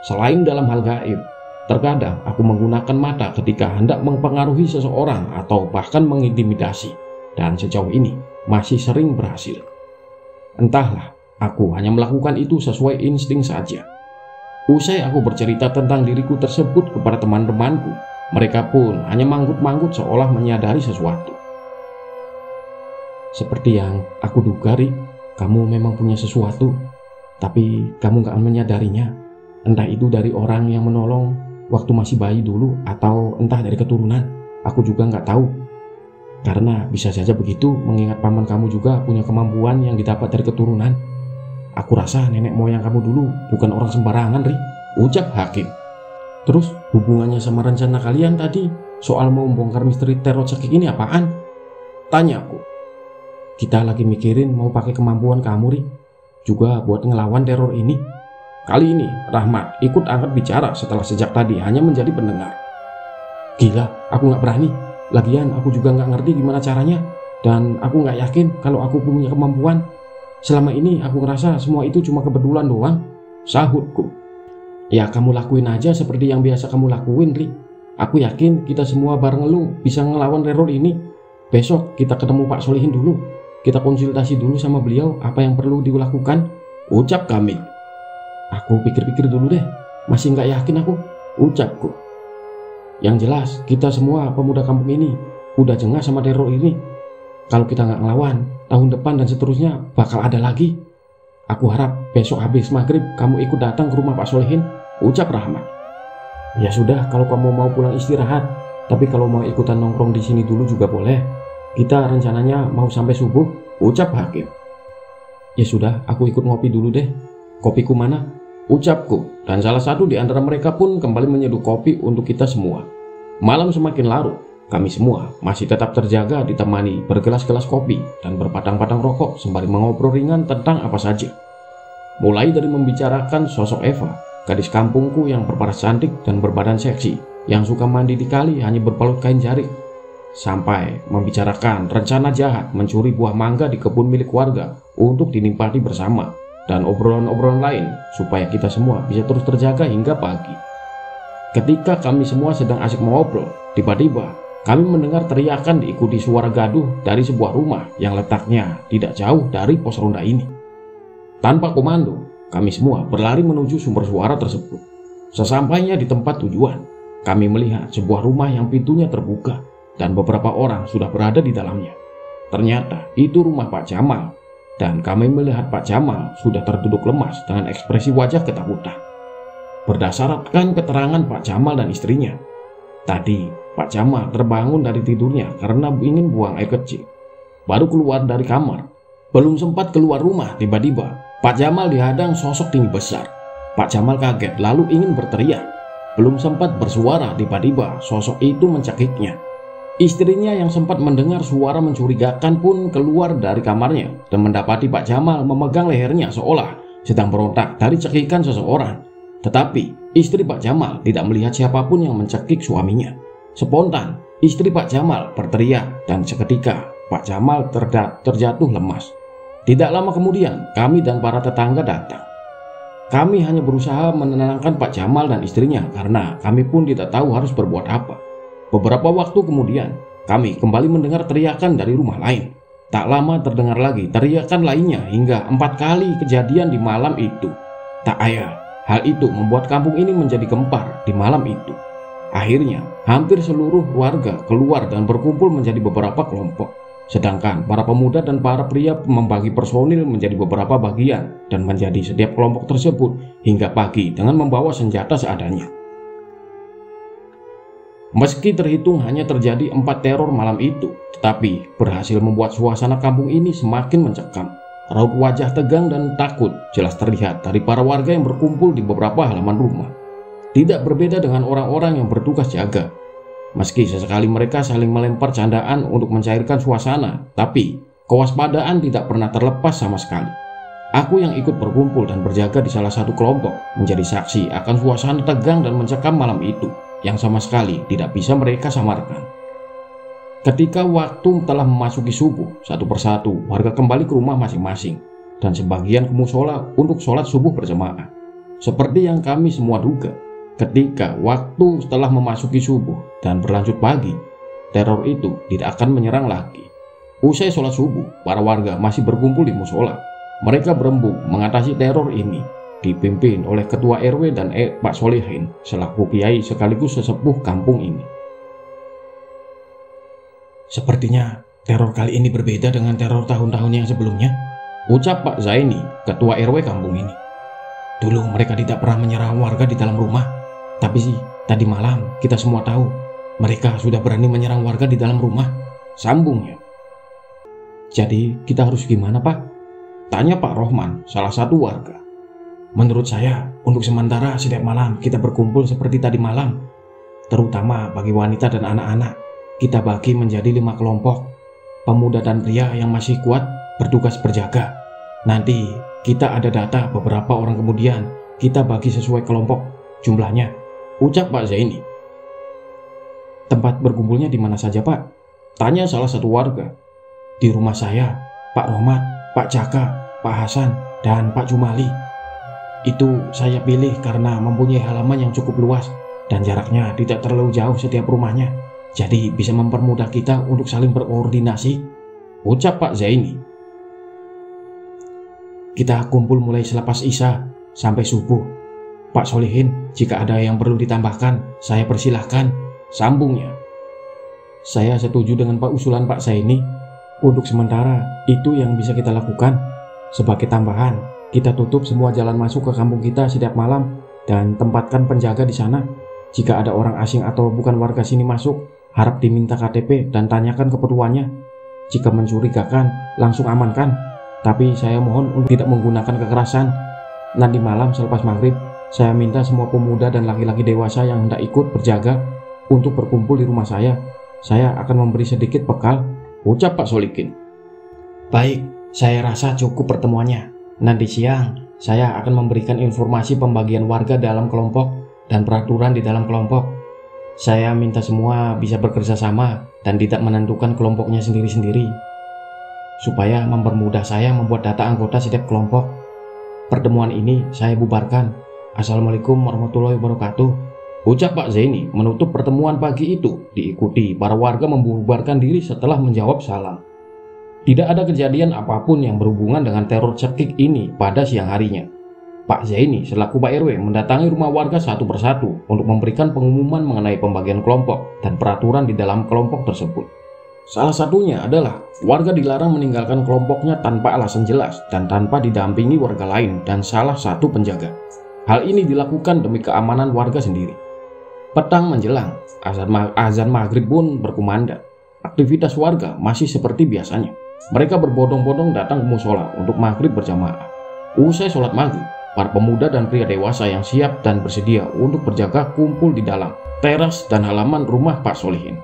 Selain dalam hal gaib, terkadang aku menggunakan mata ketika hendak mempengaruhi seseorang atau bahkan mengintimidasi, dan sejauh ini masih sering berhasil. Entahlah, aku hanya melakukan itu sesuai insting saja. Usai aku bercerita tentang diriku tersebut kepada teman-temanku, mereka pun hanya manggut-manggut seolah menyadari sesuatu. Seperti yang aku duga, Ri, kamu memang punya sesuatu, tapi kamu gak menyadarinya. Entah itu dari orang yang menolong waktu masih bayi dulu, atau entah dari keturunan. Aku juga gak tahu. Karena bisa saja begitu, mengingat paman kamu juga punya kemampuan yang didapat dari keturunan. Aku rasa nenek moyang kamu dulu bukan orang sembarangan, Ri, ucap Hakim. Terus hubungannya sama rencana kalian tadi soal mau membongkar misteri teror cekik ini apaan? Tanyaku. Kita lagi mikirin mau pakai kemampuan kamu, Ri, juga buat ngelawan teror ini. Kali ini Rahmat ikut angkat bicara setelah sejak tadi hanya menjadi pendengar. Gila, aku gak berani. Lagian aku juga gak ngerti gimana caranya, dan aku gak yakin kalau aku punya kemampuan. Selama ini aku ngerasa semua itu cuma kebetulan doang, sahutku. Ya kamu lakuin aja seperti yang biasa kamu lakuin, Ri. Aku yakin kita semua bareng lu bisa ngelawan teror ini. Besok kita ketemu Pak Solihin dulu. Kita konsultasi dulu sama beliau apa yang perlu dilakukan, ucap kami. Aku pikir-pikir dulu deh, masih nggak yakin aku, ucapku. Yang jelas, kita semua pemuda kampung ini udah jengah sama teror ini. Kalau kita nggak ngelawan, tahun depan dan seterusnya bakal ada lagi. Aku harap besok habis maghrib kamu ikut datang ke rumah Pak Solehin, ucap Rahmat. Ya sudah, kalau kamu mau pulang istirahat, tapi kalau mau ikutan nongkrong di sini dulu juga boleh. Kita rencananya mau sampai subuh, ucap Hakim. Ya sudah, aku ikut ngopi dulu deh. Kopiku mana? Ucapku, dan salah satu di antara mereka pun kembali menyeduh kopi untuk kita semua. Malam semakin larut, kami semua masih tetap terjaga ditemani bergelas-gelas kopi dan berpatang-patang rokok sembari mengobrol ringan tentang apa saja. Mulai dari membicarakan sosok Eva, gadis kampungku yang berparas cantik dan berbadan seksi, yang suka mandi di kali hanya berbalut kain jarik, sampai membicarakan rencana jahat mencuri buah mangga di kebun milik warga untuk dinikmati bersama, dan obrolan-obrolan lain supaya kita semua bisa terus terjaga hingga pagi. Ketika kami semua sedang asik mengobrol, tiba-tiba kami mendengar teriakan diikuti suara gaduh dari sebuah rumah yang letaknya tidak jauh dari pos ronda ini. Tanpa komando, kami semua berlari menuju sumber suara tersebut. Sesampainya di tempat tujuan, kami melihat sebuah rumah yang pintunya terbuka dan beberapa orang sudah berada di dalamnya. Ternyata itu rumah Pak Jamal, dan kami melihat Pak Jamal sudah terduduk lemas dengan ekspresi wajah ketakutan. Berdasarkan keterangan Pak Jamal dan istrinya, tadi Pak Jamal terbangun dari tidurnya karena ingin buang air kecil. Baru keluar dari kamar, belum sempat keluar rumah, tiba-tiba Pak Jamal dihadang sosok tinggi besar. Pak Jamal kaget lalu ingin berteriak. Belum sempat bersuara, tiba-tiba sosok itu mencekiknya. Istrinya yang sempat mendengar suara mencurigakan pun keluar dari kamarnya dan mendapati Pak Jamal memegang lehernya seolah sedang berontak dari cekikan seseorang. Tetapi istri Pak Jamal tidak melihat siapapun yang mencekik suaminya. Spontan, istri Pak Jamal berteriak dan seketika Pak Jamal terjatuh lemas. Tidak lama kemudian, kami dan para tetangga datang. Kami hanya berusaha menenangkan Pak Jamal dan istrinya karena kami pun tidak tahu harus berbuat apa. Beberapa waktu kemudian, kami kembali mendengar teriakan dari rumah lain. Tak lama terdengar lagi teriakan lainnya hingga 4 kali kejadian di malam itu. Tak ayal, hal itu membuat kampung ini menjadi gempar di malam itu. Akhirnya, hampir seluruh warga keluar dan berkumpul menjadi beberapa kelompok. Sedangkan para pemuda dan para pria membagi personil menjadi beberapa bagian dan menjadi setiap kelompok tersebut hingga pagi dengan membawa senjata seadanya. Meski terhitung hanya terjadi 4 teror malam itu, tetapi berhasil membuat suasana kampung ini semakin mencekam. Raut wajah tegang dan takut jelas terlihat dari para warga yang berkumpul di beberapa halaman rumah. Tidak berbeda dengan orang-orang yang bertugas jaga. Meski sesekali mereka saling melempar candaan untuk mencairkan suasana, tapi kewaspadaan tidak pernah terlepas sama sekali. Aku yang ikut berkumpul dan berjaga di salah satu kelompok menjadi saksi akan suasana tegang dan mencekam malam itu yang sama sekali tidak bisa mereka samarkan. Ketika waktu telah memasuki subuh, satu persatu warga kembali ke rumah masing-masing dan sebagian ke musola untuk sholat subuh berjamaah. Seperti yang kami semua duga, ketika waktu setelah memasuki subuh dan berlanjut pagi, teror itu tidak akan menyerang lagi. Usai sholat subuh, para warga masih berkumpul di musola. Mereka berembuk mengatasi teror ini, dipimpin oleh Ketua RW dan Pak Solehin selaku kiai sekaligus sesepuh kampung ini. Sepertinya teror kali ini berbeda dengan teror tahun-tahun yang sebelumnya, ucap Pak Zaini, Ketua RW kampung ini. Dulu mereka tidak pernah menyerang warga di dalam rumah, tapi sih tadi malam kita semua tahu mereka sudah berani menyerang warga di dalam rumah, sambungnya. Jadi kita harus gimana, Pak? Tanya Pak Rohman, salah satu warga. Menurut saya, untuk sementara setiap malam kita berkumpul seperti tadi malam, terutama bagi wanita dan anak-anak. Kita bagi menjadi 5 kelompok. Pemuda dan pria yang masih kuat bertugas berjaga. Nanti kita ada data beberapa orang kemudian, kita bagi sesuai kelompok jumlahnya, ucap Pak Zaini. Tempat berkumpulnya di mana saja, Pak? Tanya salah satu warga. Di rumah saya, Pak Rohmat, Pak Jaka, Pak Hasan, dan Pak Jumali. Itu saya pilih karena mempunyai halaman yang cukup luas dan jaraknya tidak terlalu jauh setiap rumahnya. Jadi bisa mempermudah kita untuk saling berkoordinasi, ucap Pak Zaini. Kita kumpul mulai selepas Isya sampai subuh. Pak Solihin, jika ada yang perlu ditambahkan, saya persilahkan, sambungnya. Saya setuju dengan usulan Pak Zaini. Untuk sementara, itu yang bisa kita lakukan. Sebagai tambahan, kita tutup semua jalan masuk ke kampung kita setiap malam dan tempatkan penjaga di sana. Jika ada orang asing atau bukan warga sini masuk, harap diminta KTP dan tanyakan keperluannya. Jika mencurigakan, langsung amankan. Tapi saya mohon untuk tidak menggunakan kekerasan. Nanti malam selepas maghrib, saya minta semua pemuda dan laki-laki dewasa yang hendak ikut berjaga untuk berkumpul di rumah saya. Saya akan memberi sedikit bekal, ucap Pak Solihin. Baik, saya rasa cukup pertemuannya. Nanti siang, saya akan memberikan informasi pembagian warga dalam kelompok dan peraturan di dalam kelompok. Saya minta semua bisa bekerja sama dan tidak menentukan kelompoknya sendiri-sendiri, supaya mempermudah saya membuat data anggota setiap kelompok. Pertemuan ini saya bubarkan. Assalamualaikum warahmatullahi wabarakatuh, ucap Pak Zaini menutup pertemuan pagi itu. Diikuti para warga membubarkan diri setelah menjawab salam. Tidak ada kejadian apapun yang berhubungan dengan teror cekik ini pada siang harinya. Pak Zaini selaku Pak RW mendatangi rumah warga satu persatu untuk memberikan pengumuman mengenai pembagian kelompok dan peraturan di dalam kelompok tersebut. Salah satunya adalah warga dilarang meninggalkan kelompoknya tanpa alasan jelas dan tanpa didampingi warga lain dan salah satu penjaga. Hal ini dilakukan demi keamanan warga sendiri. Petang menjelang, azan maghrib pun berkumandang. Aktivitas warga masih seperti biasanya. Mereka berbondong-bondong datang ke musola untuk maghrib berjamaah. Usai sholat maghrib, para pemuda dan pria dewasa yang siap dan bersedia untuk berjaga kumpul di dalam teras dan halaman rumah Pak Solihin.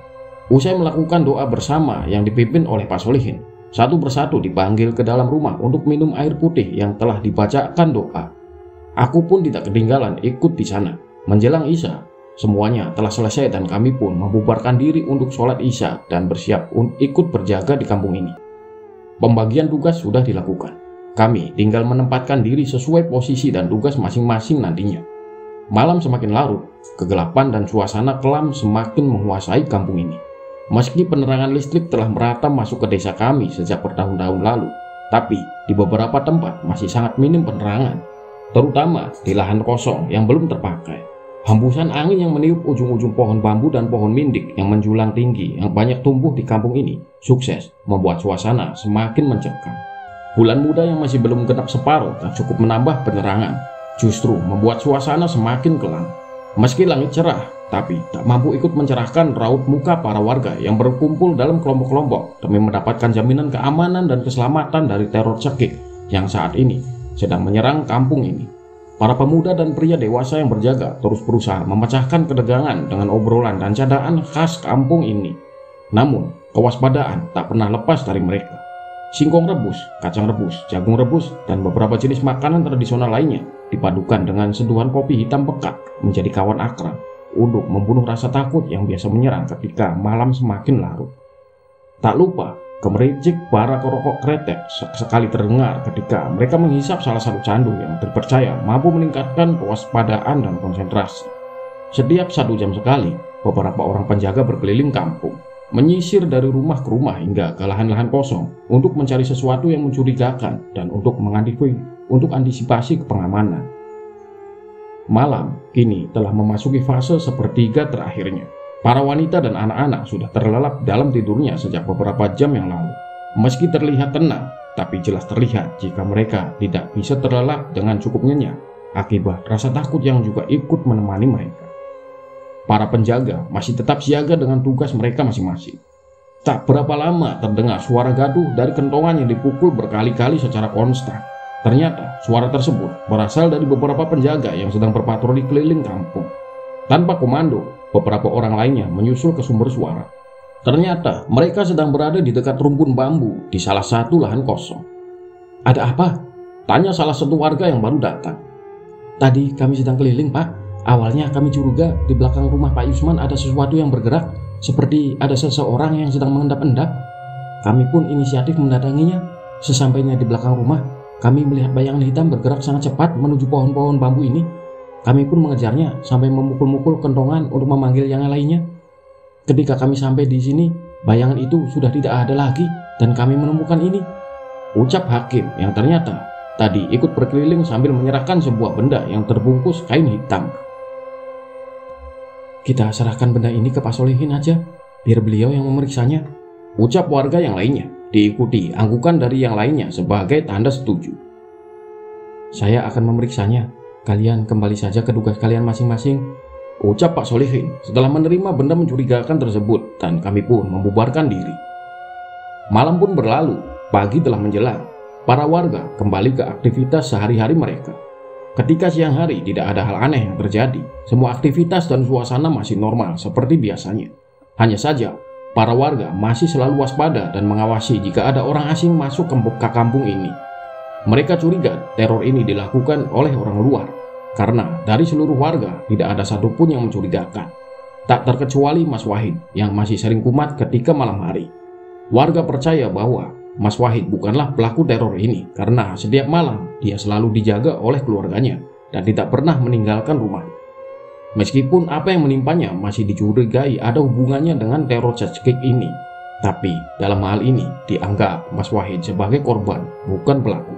Usai melakukan doa bersama yang dipimpin oleh Pak Solihin, satu persatu dipanggil ke dalam rumah untuk minum air putih yang telah dibacakan doa. Aku pun tidak ketinggalan ikut di sana. Menjelang Isya, semuanya telah selesai dan kami pun membubarkan diri untuk sholat Isya dan bersiap untuk ikut berjaga di kampung ini. Pembagian tugas sudah dilakukan. Kami tinggal menempatkan diri sesuai posisi dan tugas masing-masing nantinya. Malam semakin larut, kegelapan dan suasana kelam semakin menguasai kampung ini. Meski penerangan listrik telah merata masuk ke desa kami sejak bertahun-tahun lalu, tapi di beberapa tempat masih sangat minim penerangan, terutama di lahan kosong yang belum terpakai. Hembusan angin yang meniup ujung-ujung pohon bambu dan pohon mindik yang menjulang tinggi yang banyak tumbuh di kampung ini sukses membuat suasana semakin mencekam. Bulan muda yang masih belum genap separuh tak cukup menambah penerangan, justru membuat suasana semakin kelam. Meski langit cerah, tapi tak mampu ikut mencerahkan raut muka para warga yang berkumpul dalam kelompok-kelompok demi mendapatkan jaminan keamanan dan keselamatan dari teror cekik yang saat ini sedang menyerang kampung ini. Para pemuda dan pria dewasa yang berjaga terus berusaha memecahkan ketegangan dengan obrolan dan candaan khas kampung ini. Namun, kewaspadaan tak pernah lepas dari mereka. Singkong rebus, kacang rebus, jagung rebus, dan beberapa jenis makanan tradisional lainnya dipadukan dengan seduhan kopi hitam pekat menjadi kawan akrab untuk membunuh rasa takut yang biasa menyerang ketika malam semakin larut. Tak lupa, gemericik bara rokok kretek sekali terdengar ketika mereka menghisap salah satu candu yang terpercaya mampu meningkatkan kewaspadaan dan konsentrasi. Setiap 1 jam sekali, beberapa orang penjaga berkeliling kampung, menyisir dari rumah ke rumah hingga ke lahan-lahan kosong untuk mencari sesuatu yang mencurigakan dan untuk antisipasi pengamanan. Malam kini telah memasuki fase sepertiga terakhirnya. Para wanita dan anak-anak sudah terlelap dalam tidurnya sejak beberapa jam yang lalu. Meski terlihat tenang, tapi jelas terlihat jika mereka tidak bisa terlelap dengan cukup nyenyak akibat rasa takut yang juga ikut menemani mereka. Para penjaga masih tetap siaga dengan tugas mereka masing-masing. Tak berapa lama terdengar suara gaduh dari kentongan yang dipukul berkali-kali secara konstan. Ternyata suara tersebut berasal dari beberapa penjaga yang sedang berpatroli keliling kampung. Tanpa komando, beberapa orang lainnya menyusul ke sumber suara. Ternyata mereka sedang berada di dekat rumpun bambu di salah satu lahan kosong. "Ada apa?" tanya salah satu warga yang baru datang. "Tadi kami sedang keliling, Pak. Awalnya kami curiga di belakang rumah Pak Yusman ada sesuatu yang bergerak, seperti ada seseorang yang sedang mengendap-endap. Kami pun inisiatif mendatanginya. Sesampainya di belakang rumah, kami melihat bayangan hitam bergerak sangat cepat menuju pohon-pohon bambu ini. Kami pun mengejarnya sampai memukul-mukul kentongan untuk memanggil yang lainnya. Ketika kami sampai di sini, bayangan itu sudah tidak ada lagi dan kami menemukan ini," ucap Hakim yang ternyata tadi ikut berkeliling sambil menyerahkan sebuah benda yang terbungkus kain hitam. "Kita serahkan benda ini ke Pak Solihin aja, biar beliau yang memeriksanya," ucap warga yang lainnya, diikuti anggukan dari yang lainnya sebagai tanda setuju. "Saya akan memeriksanya, kalian kembali saja ke tugas kalian masing-masing," ucap Pak Solihin setelah menerima benda mencurigakan tersebut, dan kami pun membubarkan diri. Malam pun berlalu, pagi telah menjelang. Para warga kembali ke aktivitas sehari-hari mereka. Ketika siang hari tidak ada hal aneh yang terjadi, semua aktivitas dan suasana masih normal seperti biasanya. Hanya saja, para warga masih selalu waspada dan mengawasi jika ada orang asing masuk ke kampung ini. Mereka curiga teror ini dilakukan oleh orang luar, karena dari seluruh warga tidak ada satupun yang mencurigakan. Tak terkecuali Mas Wahid yang masih sering kumat ketika malam hari. Warga percaya bahwa Mas Wahid bukanlah pelaku teror ini karena setiap malam dia selalu dijaga oleh keluarganya dan tidak pernah meninggalkan rumah. Meskipun apa yang menimpanya masih dicurigai ada hubungannya dengan teror cekik ini, tapi dalam hal ini dianggap Mas Wahid sebagai korban, bukan pelaku.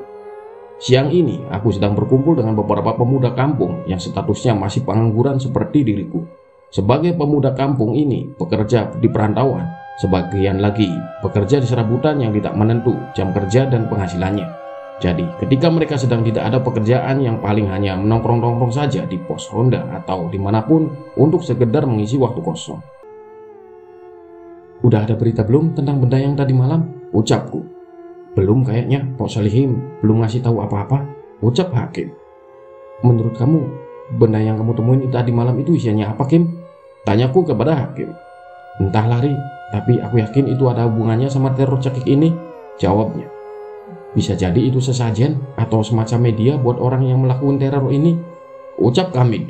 Siang ini aku sedang berkumpul dengan beberapa pemuda kampung yang statusnya masih pengangguran seperti diriku. Sebagai pemuda kampung ini bekerja di perantauan, sebagian lagi bekerja di serabutan yang tidak menentu jam kerja dan penghasilannya. Jadi ketika mereka sedang tidak ada pekerjaan yang paling hanya menongkrong-nongkrong saja di pos ronda atau dimanapun untuk sekedar mengisi waktu kosong. "Udah ada berita belum tentang benda yang tadi malam?" ucapku. "Belum kayaknya, Pak Solihin belum ngasih tahu apa-apa," ucap Hakim. "Menurut kamu, benda yang kamu temuin tadi malam itu isinya apa, Kim?" tanyaku kepada Hakim. "Entahlah Ri, tapi aku yakin itu ada hubungannya sama teror cekik ini," jawabnya. "Bisa jadi itu sesajen atau semacam media buat orang yang melakukan teror ini," ucap Kamil.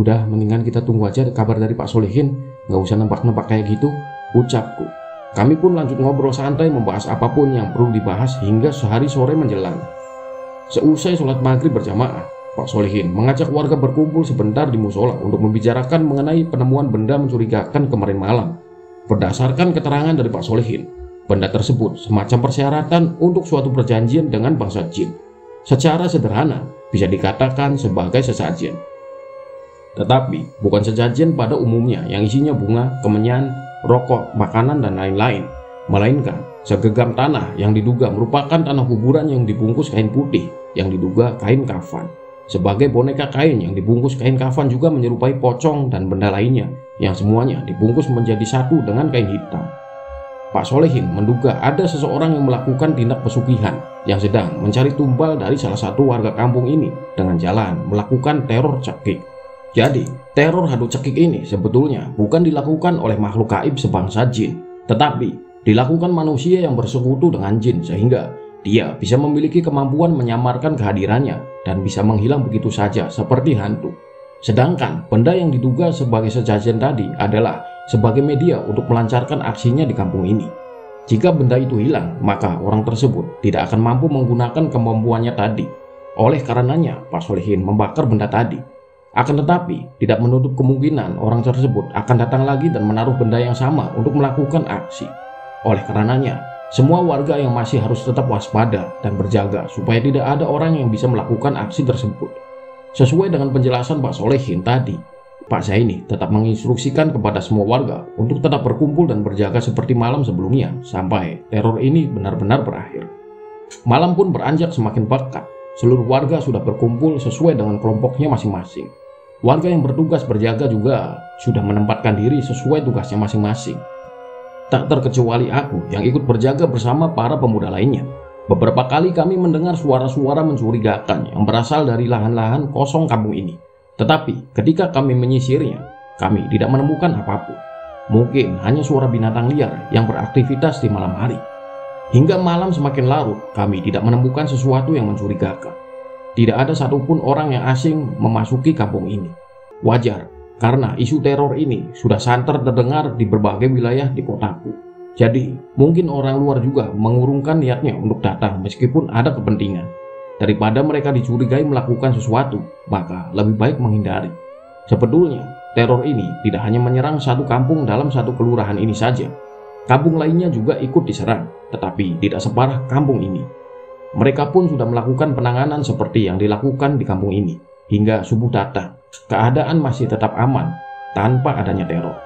"Udah, mendingan kita tunggu aja kabar dari Pak Solihin, gak usah nebak-nebak kayak gitu," ucapku. Kami pun lanjut ngobrol santai membahas apapun yang perlu dibahas hingga sehari sore menjelang. Seusai sholat maghrib berjamaah, Pak Solihin mengajak warga berkumpul sebentar di musola untuk membicarakan mengenai penemuan benda mencurigakan kemarin malam. Berdasarkan keterangan dari Pak Solihin, benda tersebut semacam persyaratan untuk suatu perjanjian dengan bangsa jin. Secara sederhana, bisa dikatakan sebagai sesajen. Tetapi bukan sesajen pada umumnya yang isinya bunga, kemenyan, rokok, makanan, dan lain-lain, melainkan segenggam tanah yang diduga merupakan tanah kuburan yang dibungkus kain putih yang diduga kain kafan. Sebagai boneka kain yang dibungkus kain kafan juga menyerupai pocong dan benda lainnya yang semuanya dibungkus menjadi satu dengan kain hitam. Pak Solihin menduga ada seseorang yang melakukan tindak pesugihan yang sedang mencari tumbal dari salah satu warga kampung ini dengan jalan melakukan teror cekik. Jadi, teror hantu cekik ini sebetulnya bukan dilakukan oleh makhluk gaib sebangsa jin, tetapi dilakukan manusia yang bersekutu dengan jin sehingga dia bisa memiliki kemampuan menyamarkan kehadirannya dan bisa menghilang begitu saja seperti hantu. Sedangkan benda yang diduga sebagai sesajen tadi adalah sebagai media untuk melancarkan aksinya di kampung ini. Jika benda itu hilang, maka orang tersebut tidak akan mampu menggunakan kemampuannya tadi. Oleh karenanya, Pak Solihin membakar benda tadi. Akan tetapi, tidak menutup kemungkinan orang tersebut akan datang lagi dan menaruh benda yang sama untuk melakukan aksi. Oleh karenanya, semua warga yang masih harus tetap waspada dan berjaga supaya tidak ada orang yang bisa melakukan aksi tersebut. Sesuai dengan penjelasan Pak Solihin tadi, Pak Zaini tetap menginstruksikan kepada semua warga untuk tetap berkumpul dan berjaga seperti malam sebelumnya sampai teror ini benar-benar berakhir. Malam pun beranjak semakin pekat. Seluruh warga sudah berkumpul sesuai dengan kelompoknya masing-masing. Warga yang bertugas berjaga juga sudah menempatkan diri sesuai tugasnya masing-masing. Tak terkecuali aku yang ikut berjaga bersama para pemuda lainnya. Beberapa kali kami mendengar suara-suara mencurigakan yang berasal dari lahan-lahan kosong kampung ini. Tetapi ketika kami menyisirnya, kami tidak menemukan apapun. Mungkin hanya suara binatang liar yang beraktivitas di malam hari. Hingga malam semakin larut, kami tidak menemukan sesuatu yang mencurigakan. Tidak ada satupun orang yang asing memasuki kampung ini. Wajar, karena isu teror ini sudah santer terdengar di berbagai wilayah di kotaku. Jadi, mungkin orang luar juga mengurungkan niatnya untuk datang meskipun ada kepentingan. Daripada mereka dicurigai melakukan sesuatu, maka lebih baik menghindari. Sebetulnya, teror ini tidak hanya menyerang satu kampung dalam satu kelurahan ini saja. Kampung lainnya juga ikut diserang, tetapi tidak separah kampung ini. Mereka pun sudah melakukan penanganan seperti yang dilakukan di kampung ini. Hingga subuh datang, keadaan masih tetap aman tanpa adanya teror.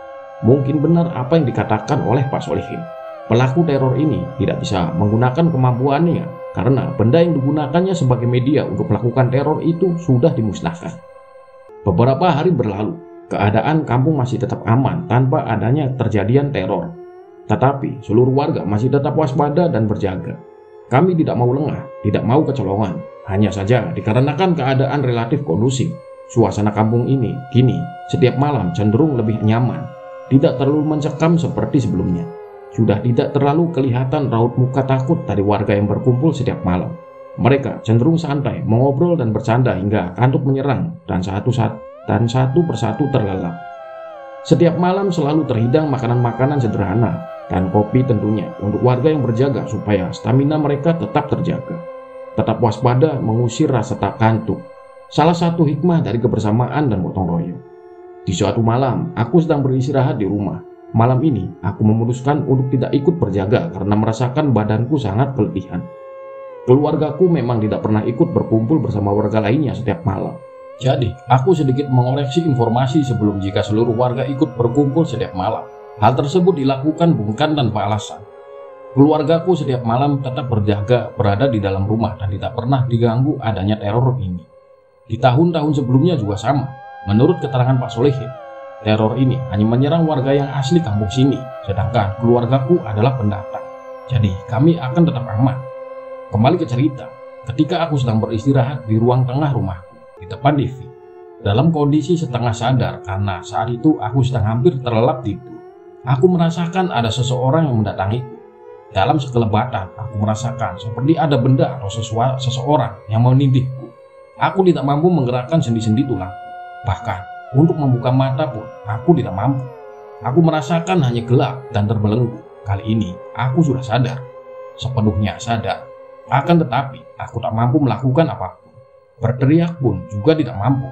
Mungkin benar apa yang dikatakan oleh Pak Solihin. Pelaku teror ini tidak bisa menggunakan kemampuannya karena benda yang digunakannya sebagai media untuk melakukan teror itu sudah dimusnahkan. Beberapa hari berlalu, keadaan kampung masih tetap aman tanpa adanya terjadian teror. Tetapi seluruh warga masih tetap waspada dan berjaga. Kami tidak mau lengah, tidak mau kecolongan. Hanya saja dikarenakan keadaan relatif kondusif, suasana kampung ini kini setiap malam cenderung lebih nyaman. Tidak terlalu mencekam seperti sebelumnya. Sudah tidak terlalu kelihatan raut muka takut dari warga yang berkumpul setiap malam. Mereka cenderung santai, mengobrol dan bercanda hingga kantuk menyerang dan satu persatu terlelap. Setiap malam selalu terhidang makanan-makanan sederhana dan kopi tentunya untuk warga yang berjaga supaya stamina mereka tetap terjaga. Tetap waspada mengusir rasa tak kantuk. Salah satu hikmah dari kebersamaan dan gotong royong. Di suatu malam, aku sedang beristirahat di rumah. Malam ini, aku memutuskan untuk tidak ikut berjaga karena merasakan badanku sangat keletihan. Keluargaku memang tidak pernah ikut berkumpul bersama warga lainnya setiap malam. Jadi, aku sedikit mengoreksi informasi sebelum jika seluruh warga ikut berkumpul setiap malam. Hal tersebut dilakukan bukan tanpa alasan. Keluargaku setiap malam tetap berjaga berada di dalam rumah dan tidak pernah diganggu adanya teror ini. Di tahun-tahun sebelumnya juga sama. Menurut keterangan Pak Solihin, teror ini hanya menyerang warga yang asli kampung sini, sedangkan keluargaku adalah pendatang. Jadi kami akan tetap aman. Kembali ke cerita, ketika aku sedang beristirahat di ruang tengah rumahku, di depan TV, dalam kondisi setengah sadar karena saat itu aku sedang hampir terlelap tidur. Aku merasakan ada seseorang yang mendatangiku. Dalam sekelebatan, aku merasakan seperti ada benda atau seseorang yang menindihku. Aku tidak mampu menggerakkan sendi-sendi tulang. Bahkan, untuk membuka mata pun, aku tidak mampu. Aku merasakan hanya gelap dan terbelenggu. Kali ini, aku sudah sadar. Sepenuhnya sadar. Akan tetapi, aku tak mampu melakukan apapun. Berteriak pun juga tidak mampu.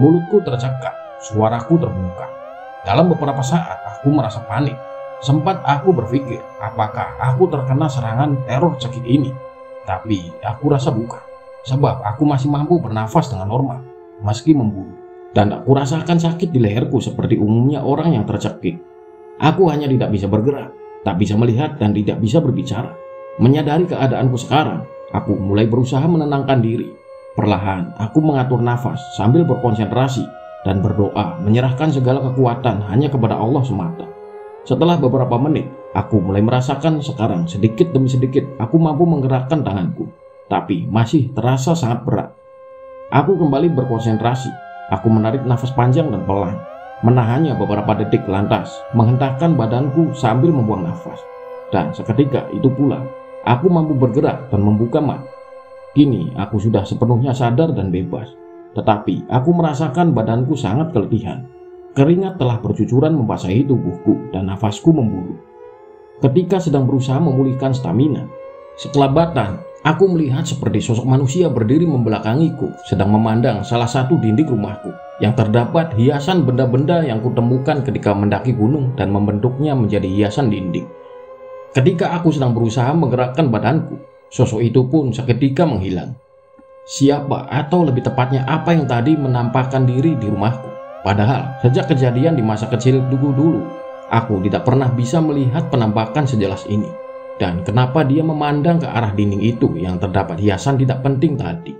Mulutku tercekat, suaraku terbungkam. Dalam beberapa saat, aku merasa panik. Sempat aku berpikir, apakah aku terkena serangan teror cekik ini? Tapi aku rasa bukan, sebab aku masih mampu bernafas dengan normal, meski memburu. Dan aku rasakan sakit di leherku seperti umumnya orang yang tercekik. Aku hanya tidak bisa bergerak, tak bisa melihat dan tidak bisa berbicara. Menyadari keadaanku sekarang, aku mulai berusaha menenangkan diri. Perlahan, aku mengatur nafas sambil berkonsentrasi dan berdoa menyerahkan segala kekuatan hanya kepada Allah semata. Setelah beberapa menit, aku mulai merasakan sekarang sedikit demi sedikit aku mampu menggerakkan tanganku, tapi masih terasa sangat berat. Aku kembali berkonsentrasi. Aku menarik nafas panjang dan pelan, menahannya beberapa detik lantas menghentakkan badanku sambil membuang nafas. Dan seketika itu pula, aku mampu bergerak dan membuka mata. Kini aku sudah sepenuhnya sadar dan bebas, tetapi aku merasakan badanku sangat keletihan. Keringat telah bercucuran membasahi tubuhku dan nafasku memburu. Ketika sedang berusaha memulihkan stamina, sekelebatan aku melihat seperti sosok manusia berdiri membelakangiku sedang memandang salah satu dinding rumahku yang terdapat hiasan benda-benda yang kutemukan ketika mendaki gunung dan membentuknya menjadi hiasan dinding. Ketika aku sedang berusaha menggerakkan badanku, sosok itu pun seketika menghilang. Siapa atau lebih tepatnya apa yang tadi menampakkan diri di rumahku? Padahal sejak kejadian di masa kecil dulu, aku tidak pernah bisa melihat penampakan sejelas ini. Dan kenapa dia memandang ke arah dinding itu yang terdapat hiasan tidak penting tadi?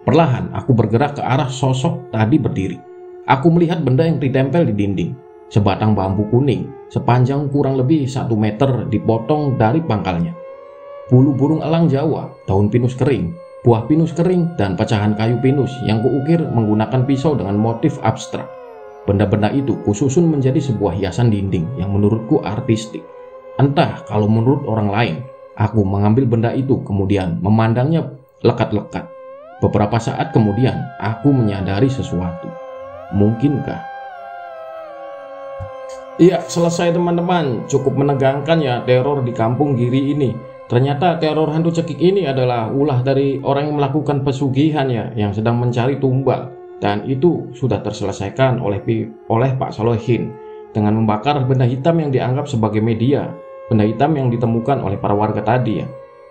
Perlahan aku bergerak ke arah sosok tadi berdiri. Aku melihat benda yang ditempel di dinding. Sebatang bambu kuning sepanjang kurang lebih 1 meter dipotong dari pangkalnya. Bulu burung elang Jawa, daun pinus kering, buah pinus kering, dan pecahan kayu pinus yang kuukir menggunakan pisau dengan motif abstrak. Benda-benda itu kususun menjadi sebuah hiasan dinding yang menurutku artistik. Entah kalau menurut orang lain, aku mengambil benda itu kemudian memandangnya lekat-lekat. Beberapa saat kemudian, aku menyadari sesuatu. Mungkinkah? Iya, selesai teman-teman. Cukup menegangkan ya teror di kampung Giri ini. Ternyata teror hantu cekik ini adalah ulah dari orang yang melakukan pesugihan ya, yang sedang mencari tumbal. Dan itu sudah terselesaikan oleh Pak Solihin dengan membakar benda hitam yang dianggap sebagai media. Benda hitam yang ditemukan oleh para warga tadi ya.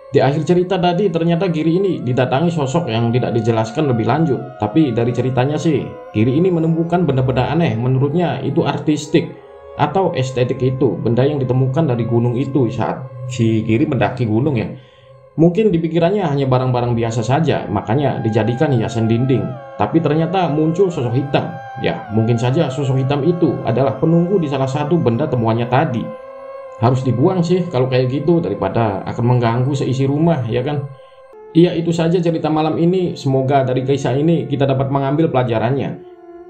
Di akhir cerita tadi ternyata Giri ini didatangi sosok yang tidak dijelaskan lebih lanjut. Tapi dari ceritanya sih, Giri ini menemukan benda-benda aneh. Menurutnya itu artistik atau estetik, itu benda yang ditemukan dari gunung itu saat si Giri mendaki gunung ya. Mungkin dipikirannya hanya barang-barang biasa saja, makanya dijadikan hiasan dinding. Tapi ternyata muncul sosok hitam. Ya, mungkin saja sosok hitam itu adalah penunggu di salah satu benda temuannya tadi. Harus dibuang sih kalau kayak gitu, daripada akan mengganggu seisi rumah, ya kan? Iya, itu saja cerita malam ini. Semoga dari kisah ini kita dapat mengambil pelajarannya.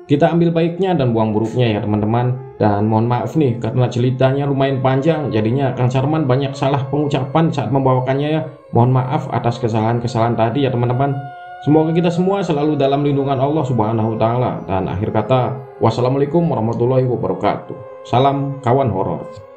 Kita ambil baiknya dan buang buruknya ya teman-teman. Dan mohon maaf nih karena ceritanya lumayan panjang, jadinya Kang Sarman banyak salah pengucapan saat membawakannya ya. Mohon maaf atas kesalahan-kesalahan tadi ya teman-teman. Semoga kita semua selalu dalam lindungan Allah Subhanahu wa Ta'ala. Dan akhir kata, wassalamualaikum warahmatullahi wabarakatuh. Salam kawan horor.